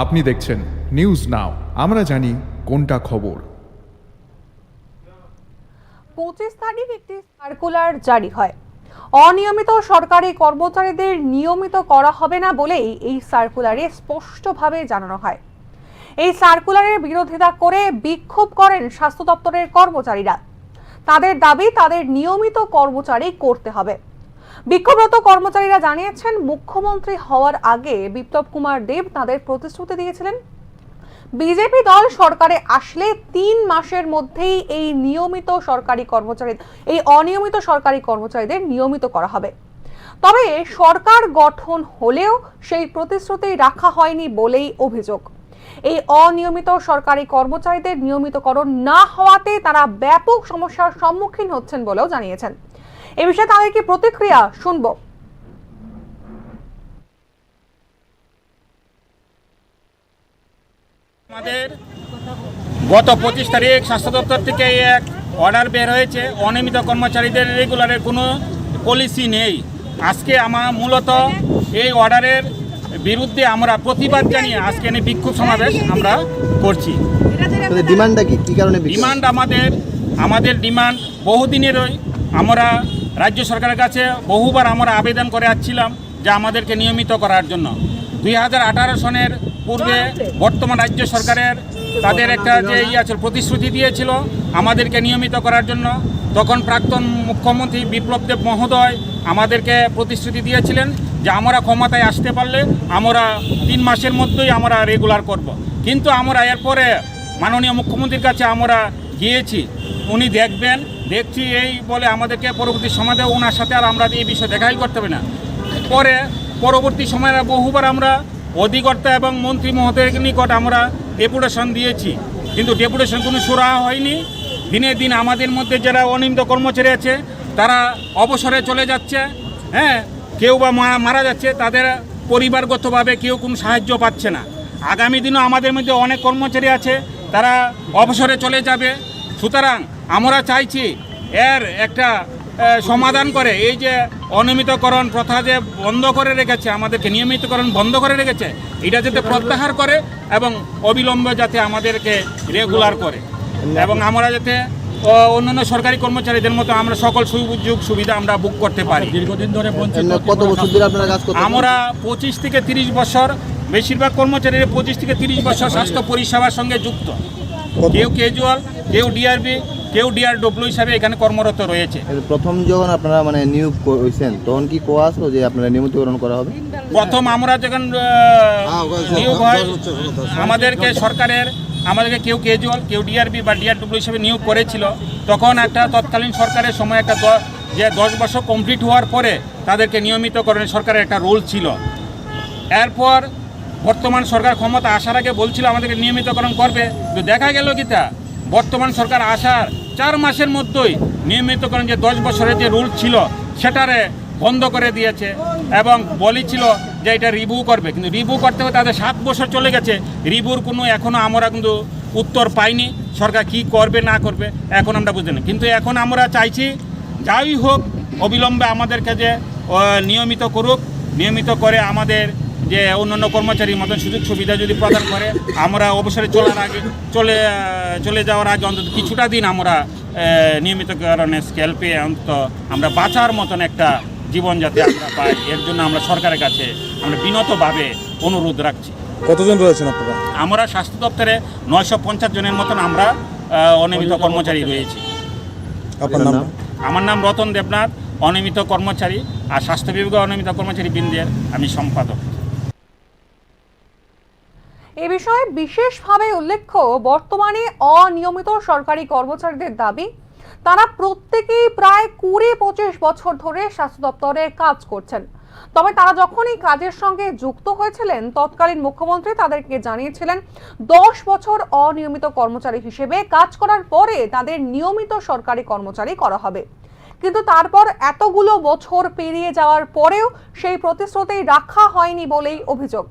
আপনি দেখছেন news now, আমরা জানি কোনটা খবর। 25 তারিখ একটি সার্কুলার জারি হয়। অনিয়মিত সরকারি কর্মচারীদের নিয়মিত করা হবে না বলেই এই সার্কুলারে স্পষ্টভাবে জানানো হয়। এই সার্কুলারের বিরোধিতা করে বিক্ষোভ করেন স্বাস্থ্য দপ্তরের কর্মচারীরা। তাদের দাবি তাদের নিয়মিত কর্মচারী করতে হবে। বিক্ষোভরত কর্মচারীরা জানিয়েছেন, মুখ্যমন্ত্রী হওয়ার আগে বিপ্লব কুমার দেব তাদের প্রতিশ্রুতি দিয়েছিলেন, বিজেপি দল সরকারে আসলে 3 মাসের মধ্যেই এই অনিয়মিত সরকারি কর্মচারীদের নিয়মিত করা হবে। তবে সরকার গঠন হলেও সেই প্রতিশ্রুতি রাখা হয়নি বলেই অভিযোগ। এই অনিয়মিত সরকারি কর্মচারীদের নিয়মিতকরণ না হওয়াতে তারা ব্যাপক সমস্যার সম্মুখীন হচ্ছেন বলেও জানিয়েছেন। এ বিষয়ে তাদের কি প্রতিক্রিয়া শুনবো। আমাদের গত 25 তারিখ স্বাস্থ্য দপ্তর থেকে এক অর্ডার বের হয়েছে, অনিয়মিত কর্মচারীদের রেগুলারের কোনো পলিসি নেই। আজকে আমরা মূলত এই অর্ডারের বিরুদ্ধে আমরা প্রতিবাদ জানিয়ে আজকে বিক্ষোভ সমাবেশ আমরা করছি। ডিমান্ডটা কি কারণে? ডিমান্ড আমাদের ডিমান্ড বহুদিনেরই। আমরা রাজ্য সরকারের কাছে বহুবার আমরা আবেদন করে আসছিলাম যে আমাদেরকে নিয়মিত করার জন্য। 2018 সনের পূর্বে বর্তমান রাজ্য সরকারের তাদের একটা যে প্রতিশ্রুতি দিয়েছিল আমাদেরকে নিয়মিত করার জন্য। তখন প্রাক্তন মুখ্যমন্ত্রী বিপ্লব দেব মহোদয় আমাদেরকে প্রতিশ্রুতি দিয়েছিলেন যে আমরা ক্ষমতায় আসতে পারলে আমরা 3 মাসের মধ্যেই আমরা রেগুলার করব। কিন্তু আমরা এরপরে মাননীয় মুখ্যমন্ত্রীর কাছে আমরা গিয়েছি, উনি দেখছি এই বলে আমাদেরকে পরবর্তী সময়ে ওনার সাথে আর আমরা এই বিষয়ে দেখাই করতে হবে না। পরবর্তী সময়ে বহুবার আমরা অধিকর্তা এবং মন্ত্রী মহোদয়ের নিকট আমরা ডেপুটেশন দিয়েছি, কিন্তু ডেপুটেশন কোনো সুরাহা হয়নি। দিনে দিন আমাদের মধ্যে যারা অনিয়মিত কর্মচারী আছে তারা অবসরে চলে যাচ্ছে, কেউ বা মারা যাচ্ছে, তাদের পরিবারগতভাবে কেউ কোনো সাহায্য পাচ্ছে না। আগামী দিনও আমাদের মধ্যে অনেক কর্মচারী আছে তারা অবসরে চলে যাবে। সুতরাং আমরা চাইছি এর একটা সমাধান করে, এই যে অনিয়মিতকরণ প্রথা যে বন্ধ করে রেখেছে, আমাদেরকে নিয়মিতকরণ বন্ধ করে রেখেছে, এটা যাতে প্রত্যাহার করে এবং অবিলম্বে যাতে আমাদেরকে রেগুলার করে এবং আমরা যাতে অন্যান্য সরকারি কর্মচারীদের মতো আমরা সকল সুযোগ সুবিধা আমরা বুক করতে পারি। দীর্ঘদিন ধরে কত বছর ধরে আপনারা কাজ করছেন? আমরা 25 থেকে 30 বছর, বেশিরভাগ কর্মচারীরা 25 থেকে 30 বছর স্বাস্থ্য পরিষেবার সঙ্গে যুক্ত। কেউ ক্যাজুয়াল, কেউ ডিআরবি, কেউ ডিআরডব্লিউ হিসাবে এখানে কর্মরত রয়েছে। প্রথম যখন আপনারা নিয়োগ হয়েছেন তখন কি কোয়া আসলো যে আপনারা নিয়মিতকরণ করা হবে? প্রথম আমরা যখন নিয়োগ হয় আমাদেরকে কেউ ক্যাজুয়াল, কেউ ডিআরবি বা ডিআরডব্লিউ হিসাবে নিয়োগ করেছিল। তখন একটা তৎকালীন সরকারের সময় একটা যে 10 বছর কমপ্লিট হওয়ার পরে তাদেরকে নিয়মিতকরণের সরকারের একটা রুল ছিল। এরপর বর্তমান সরকার ক্ষমতা আসার আগে বলছিল আমাদেরকে নিয়মিতকরণ করবে, কিন্তু দেখা গেল কি তা বর্তমান সরকার আসার 4 মাসের মধ্যেই নিয়মিতকরণ যে 10 বছরের যে রুল ছিল সেটারে বন্ধ করে দিয়েছে এবং বলেছিল যে এটা রিভিউ করবে, কিন্তু রিভিউ করতে হবে তাদের 7 বছর চলে গেছে। রিভিউর কোনো এখনও আমরা কিন্তু উত্তর পাইনি, সরকার কি করবে না করবে এখন আমরা বুঝি না। কিন্তু এখন আমরা চাইছি যাই হোক অবিলম্বে আমাদেরকে যে নিয়মিত করুক, নিয়মিত করে আমাদের যে অন্যান্য কর্মচারীর মতন সুযোগ সুবিধা যদি প্রদান করে, আমরা অবসরে চলে যাওয়ার আগে অন্তত কিছুটা দিন আমরা নিয়মিতকরণের স্কেল পেয়ে অন্তত আমরা বাঁচার মতন একটা জীবন যাতে আমরা পাই, এর জন্য আমরা সরকারের কাছে আমরা বিনতভাবে অনুরোধ রাখছি। কতজন রয়েছেন আপনারা? আমরা স্বাস্থ্য দপ্তরে 950 জনের মতন আমরা অনিয়মিত কর্মচারী রয়েছি। আপনার নাম? আমার নাম রতন দেবনাথ, অনিয়মিত কর্মচারী, আর স্বাস্থ্য বিভাগে অনিয়মিত কর্মচারী বৃন্দের আমি সম্পাদক। এ বিষয়ে বিশেষভাবে উল্লেখ্য, বর্তমানে অনিয়মিত সরকারি কর্মচারীদের দাবি তারা প্রত্যেকেই প্রায় 20-25 বছর ধরে স্বাস্থ্য দপ্তরে কাজ করছেন। তবে তারা যখন এই কাজের সঙ্গে যুক্ত হয়েছিলেন তৎকালীন মুখ্যমন্ত্রী তাদেরকে জানিয়েছিলেন 10 বছর অনিয়মিত কর্মচারী হিসেবে কাজ করার পরে তাদের নিয়মিত সরকারি কর্মচারী করা হবে। কিন্তু তারপর এতগুলো বছর পেরিয়ে যাওয়ার পরেও সেই প্রতিশ্রুতি রাখা হয়নি বলেই অভিযোগ।